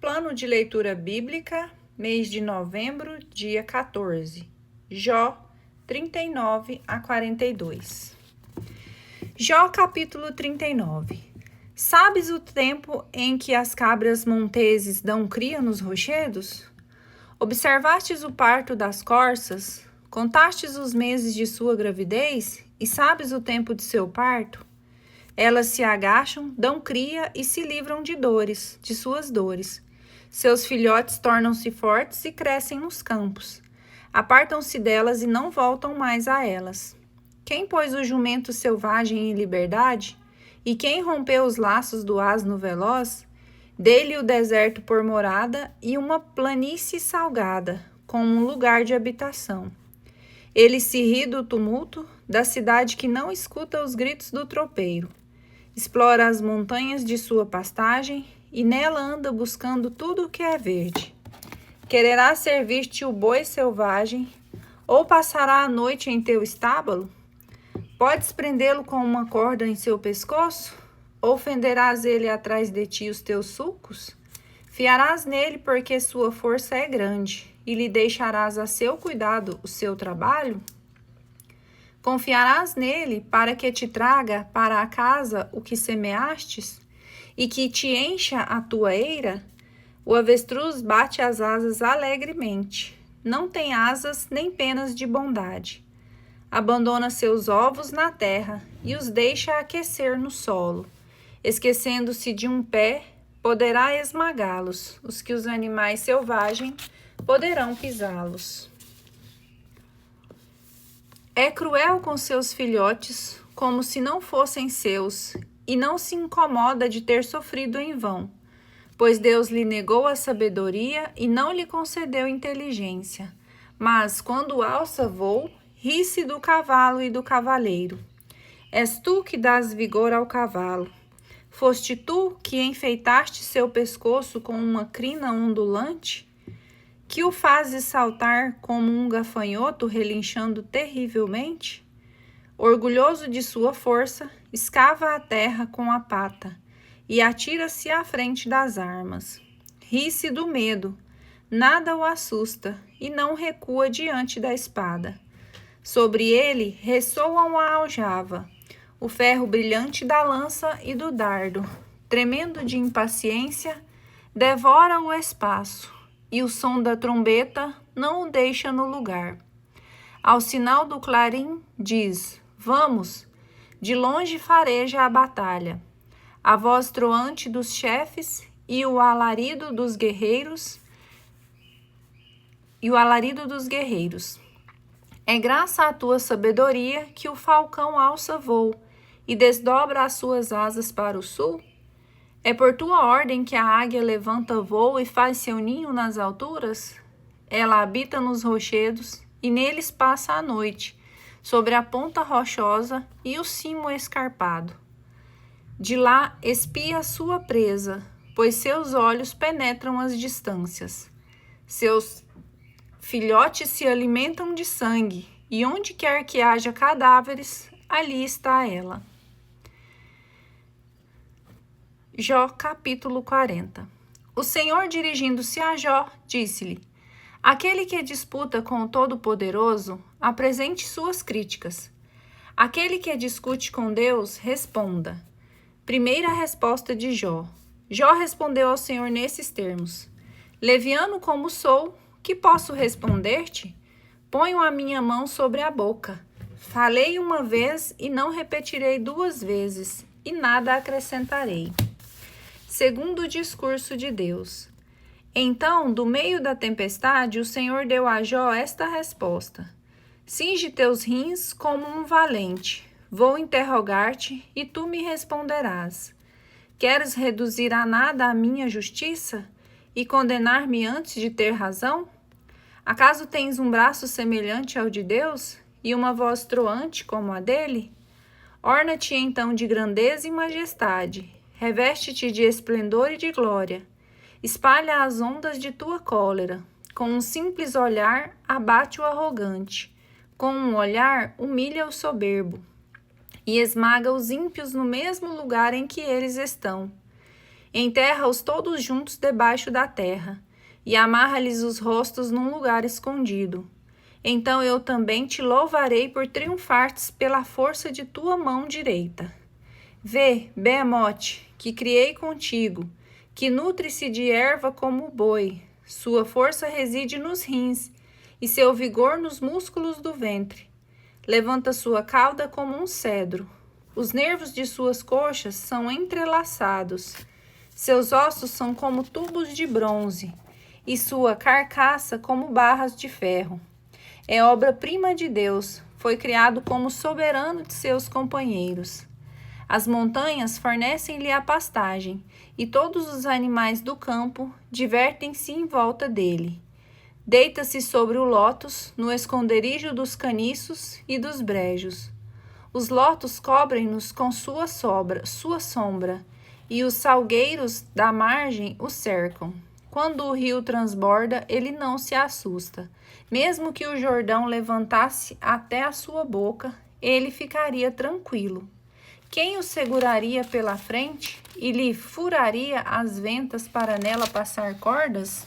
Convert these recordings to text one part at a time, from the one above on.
Plano de leitura bíblica, mês de novembro, dia 14. Jó 39 a 42. Jó capítulo 39. Sabes o tempo em que as cabras monteses dão cria nos rochedos? Observastes o parto das corças? Contastes os meses de sua gravidez? E sabes o tempo de seu parto? Elas se agacham, dão cria e se livram de suas dores. Seus filhotes tornam-se fortes e crescem nos campos. Apartam-se delas e não voltam mais a elas. Quem pôs o jumento selvagem em liberdade? E quem rompeu os laços do asno veloz? Dê-lhe o deserto por morada e uma planície salgada, como um lugar de habitação. Ele se ri do tumulto, da cidade que não escuta os gritos do tropeiro. Explora as montanhas de sua pastagem e nela anda buscando tudo o que é verde. Quererá servir-te o boi selvagem ou passará a noite em teu estábulo? Podes prendê-lo com uma corda em seu pescoço? Ou fenderás ele atrás de ti os teus sulcos? Fiarás nele porque sua força é grande e lhe deixarás a seu cuidado o seu trabalho? Confiarás nele para que te traga para a casa o que semeastes e que te encha a tua eira? O avestruz bate as asas alegremente, não tem asas nem penas de bondade. Abandona seus ovos na terra e os deixa aquecer no solo. Esquecendo-se de um pé, poderá esmagá-los, os que os animais selvagens poderão pisá-los. É cruel com seus filhotes, como se não fossem seus, e não se incomoda de ter sofrido em vão, pois Deus lhe negou a sabedoria e não lhe concedeu inteligência. Mas, quando alça voo, ri-se do cavalo e do cavaleiro. És tu que dás vigor ao cavalo. Foste tu que enfeitaste seu pescoço com uma crina ondulante? Que o fazes saltar como um gafanhoto relinchando terrivelmente? Orgulhoso de sua força, escava a terra com a pata e atira-se à frente das armas. Ri-se do medo, nada o assusta e não recua diante da espada. Sobre ele ressoam a aljava, o ferro brilhante da lança e do dardo. Tremendo de impaciência, devora o espaço. E o som da trombeta não o deixa no lugar. Ao sinal do clarim, diz: vamos! De longe fareja a batalha. A voz troante dos chefes e o alarido dos guerreiros. É graça à tua sabedoria que o falcão alça voo e desdobra as suas asas para o sul? É por tua ordem que a águia levanta voo e faz seu ninho nas alturas? Ela habita nos rochedos e neles passa a noite, sobre a ponta rochosa e o cimo escarpado. De lá espia a sua presa, pois seus olhos penetram as distâncias. Seus filhotes se alimentam de sangue, e onde quer que haja cadáveres, ali está ela. Jó capítulo 40. O Senhor, dirigindo-se a Jó, disse-lhe: aquele que disputa com o Todo-Poderoso, apresente suas críticas. Aquele que discute com Deus, responda. Primeira resposta de Jó. Jó respondeu ao Senhor nesses termos: leviano como sou, que posso responder-te? Ponho a minha mão sobre a boca. Falei uma vez e não repetirei duas vezes, e nada acrescentarei. Segundo o discurso de Deus. Então, do meio da tempestade, o Senhor deu a Jó esta resposta: cinge teus rins como um valente. Vou interrogar-te e tu me responderás. Queres reduzir a nada a minha justiça e condenar-me antes de ter razão? Acaso tens um braço semelhante ao de Deus e uma voz troante como a dele? Orna-te então de grandeza e majestade. Reveste-te de esplendor e de glória. Espalha as ondas de tua cólera. Com um simples olhar, abate o arrogante. Com um olhar, humilha o soberbo. E esmaga os ímpios no mesmo lugar em que eles estão. Enterra-os todos juntos debaixo da terra, e amarra-lhes os rostos num lugar escondido. Então eu também te louvarei por triunfares pela força de tua mão direita. Vê, Beemote, que criei contigo, que nutre-se de erva como o boi. Sua força reside nos rins, e seu vigor nos músculos do ventre. Levanta sua cauda como um cedro. Os nervos de suas coxas são entrelaçados. Seus ossos são como tubos de bronze, e sua carcaça como barras de ferro. É obra-prima de Deus, foi criado como soberano de seus companheiros. As montanhas fornecem-lhe a pastagem, e todos os animais do campo divertem-se em volta dele. Deita-se sobre o lótus, no esconderijo dos caniços e dos brejos. Os lotos cobrem-nos com sua sombra, e os salgueiros da margem o cercam. Quando o rio transborda, ele não se assusta. Mesmo que o Jordão levantasse até a sua boca, ele ficaria tranquilo. Quem o seguraria pela frente e lhe furaria as ventas para nela passar cordas?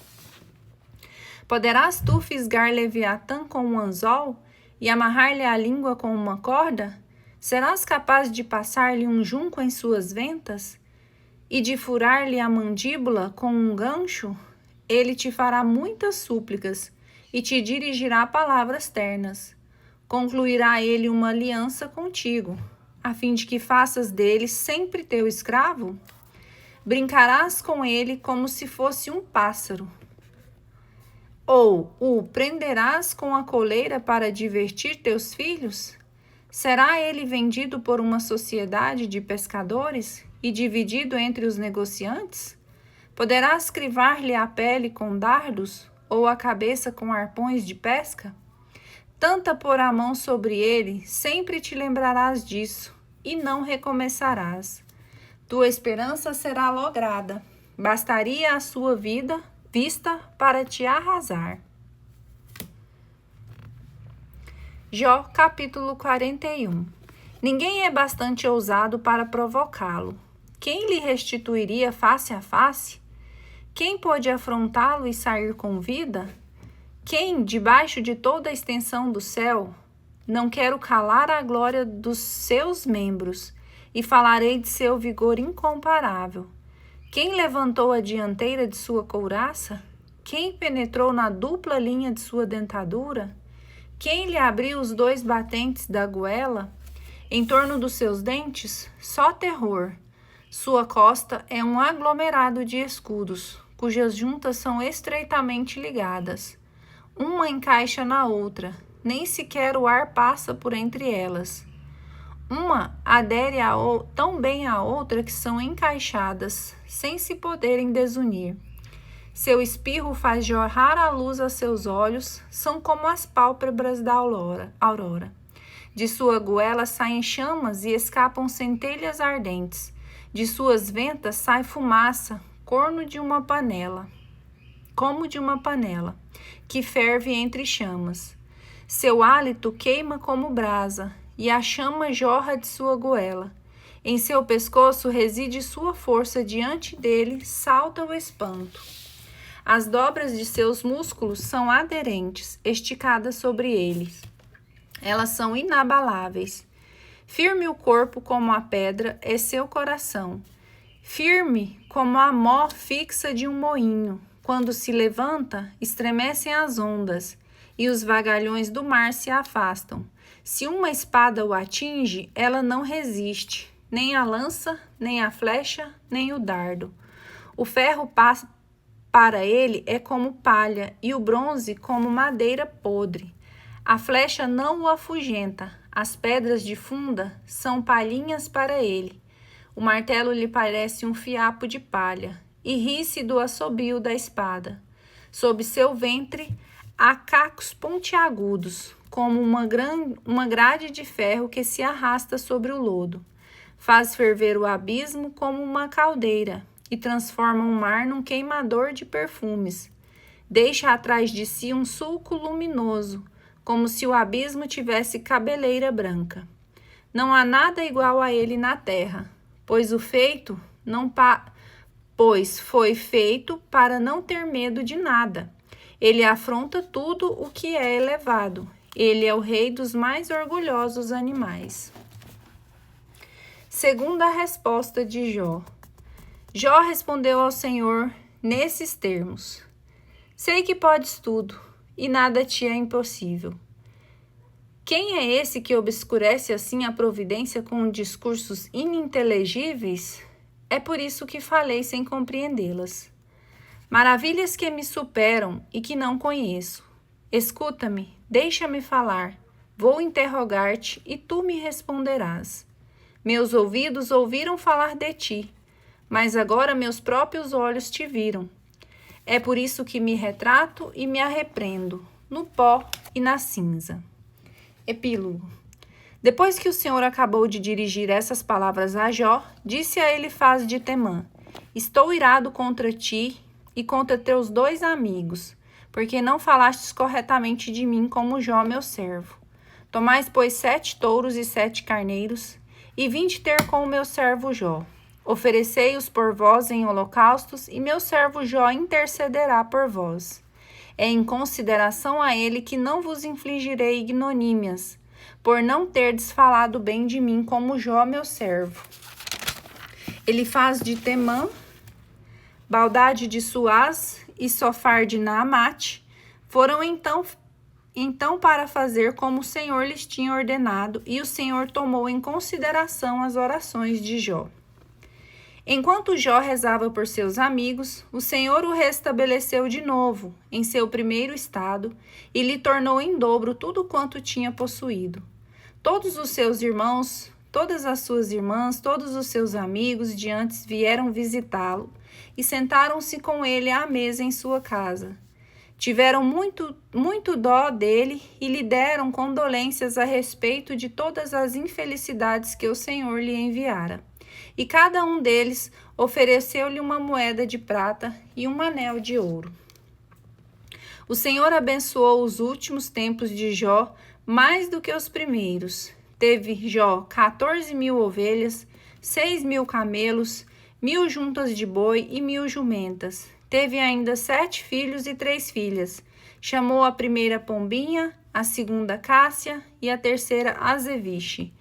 Poderás tu fisgar Leviatã com um anzol e amarrar-lhe a língua com uma corda? Serás capaz de passar-lhe um junco em suas ventas e de furar-lhe a mandíbula com um gancho? Ele te fará muitas súplicas e te dirigirá palavras ternas. Concluirá ele uma aliança contigo, a fim de que faças dele sempre teu escravo? Brincarás com ele como se fosse um pássaro. Ou o prenderás com a coleira para divertir teus filhos? Será ele vendido por uma sociedade de pescadores e dividido entre os negociantes? Poderás crivar-lhe a pele com dardos ou a cabeça com arpões de pesca? Tanta pôr a mão sobre ele, sempre te lembrarás disso e não recomeçarás. Tua esperança será lograda. Bastaria a sua vista para te arrasar. Jó, capítulo 41. Ninguém é bastante ousado para provocá-lo. Quem lhe restituiria face a face? Quem pôde afrontá-lo e sair com vida? Quem, debaixo de toda a extensão do céu? Não quero calar a glória dos seus membros, e falarei de seu vigor incomparável. Quem levantou a dianteira de sua couraça? Quem penetrou na dupla linha de sua dentadura? Quem lhe abriu os dois batentes da goela? Em torno dos seus dentes, só terror. Sua costa é um aglomerado de escudos, cujas juntas são estreitamente ligadas. Uma encaixa na outra, nem sequer o ar passa por entre elas. Uma adere tão bem à outra que são encaixadas, sem se poderem desunir. Seu espirro faz jorrar a luz a seus olhos, são como as pálpebras da aurora. De sua goela saem chamas e escapam centelhas ardentes. De suas ventas sai fumaça, como de uma panela, que ferve entre chamas. Seu hálito queima como brasa, e a chama jorra de sua goela. Em seu pescoço reside sua força, diante dele salta o espanto. As dobras de seus músculos são aderentes, esticadas sobre eles. Elas são inabaláveis. Firme o corpo como a pedra é seu coração. Firme como a mó fixa de um moinho. Quando se levanta, estremecem as ondas, e os vagalhões do mar se afastam. Se uma espada o atinge, ela não resiste, nem a lança, nem a flecha, nem o dardo. O ferro para ele é como palha, e o bronze como madeira podre. A flecha não o afugenta, as pedras de funda são palhinhas para ele. O martelo lhe parece um fiapo de palha, e ri-se do assobio da espada. Sob seu ventre há cacos pontiagudos, como uma grade de ferro que se arrasta sobre o lodo. Faz ferver o abismo como uma caldeira e transforma o mar num queimador de perfumes. Deixa atrás de si um sulco luminoso, como se o abismo tivesse cabeleira branca. Não há nada igual a ele na terra, pois o feito não pois foi feito para não ter medo de nada. Ele afronta tudo o que é elevado. Ele é o rei dos mais orgulhosos animais. Segunda resposta de Jó. Jó respondeu ao Senhor nesses termos: sei que podes tudo, e nada te é impossível. Quem é esse que obscurece assim a providência com discursos ininteligíveis? É por isso que falei sem compreendê-las. Maravilhas que me superam e que não conheço. Escuta-me, deixa-me falar. Vou interrogar-te e tu me responderás. Meus ouvidos ouviram falar de ti, mas agora meus próprios olhos te viram. É por isso que me retrato e me arrependo, no pó e na cinza. Epílogo. Depois que o Senhor acabou de dirigir essas palavras a Jó, disse a Elifaz de Temã: estou irado contra ti e contra teus 2 amigos, porque não falastes corretamente de mim como Jó, meu servo. Tomais, pois, 7 touros e 7 carneiros, e vinde ter com o meu servo Jó. Oferecei-os por vós em holocaustos, e meu servo Jó intercederá por vós. É em consideração a ele que não vos infligirei ignomínias, por não terdes falado bem de mim como Jó, meu servo. Elifaz de Temã, Baldade de Suás e Sofar de Naamate foram então para fazer como o Senhor lhes tinha ordenado, e o Senhor tomou em consideração as orações de Jó. Enquanto Jó rezava por seus amigos, o Senhor o restabeleceu de novo em seu primeiro estado e lhe tornou em dobro tudo quanto tinha possuído. Todos os seus irmãos, todas as suas irmãs, todos os seus amigos de antes vieram visitá-lo e sentaram-se com ele à mesa em sua casa. Tiveram muito dó dele e lhe deram condolências a respeito de todas as infelicidades que o Senhor lhe enviara. E cada um deles ofereceu-lhe uma moeda de prata e um anel de ouro. O Senhor abençoou os últimos tempos de Jó mais do que os primeiros. Teve Jó 14.000 ovelhas, 6.000 camelos, 1.000 juntas de boi e 1.000 jumentas. Teve ainda 7 filhos e 3 filhas. Chamou a primeira Pombinha, a segunda Cássia e a terceira Azeviche.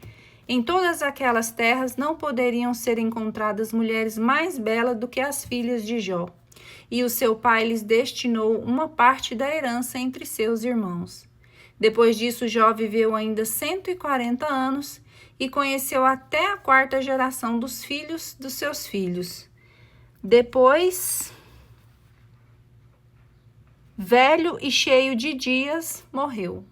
Em todas aquelas terras não poderiam ser encontradas mulheres mais belas do que as filhas de Jó. E o seu pai lhes destinou uma parte da herança entre seus irmãos. Depois disso, Jó viveu ainda 140 anos e conheceu até a 4ª geração dos filhos dos seus filhos. Depois, velho e cheio de dias, morreu.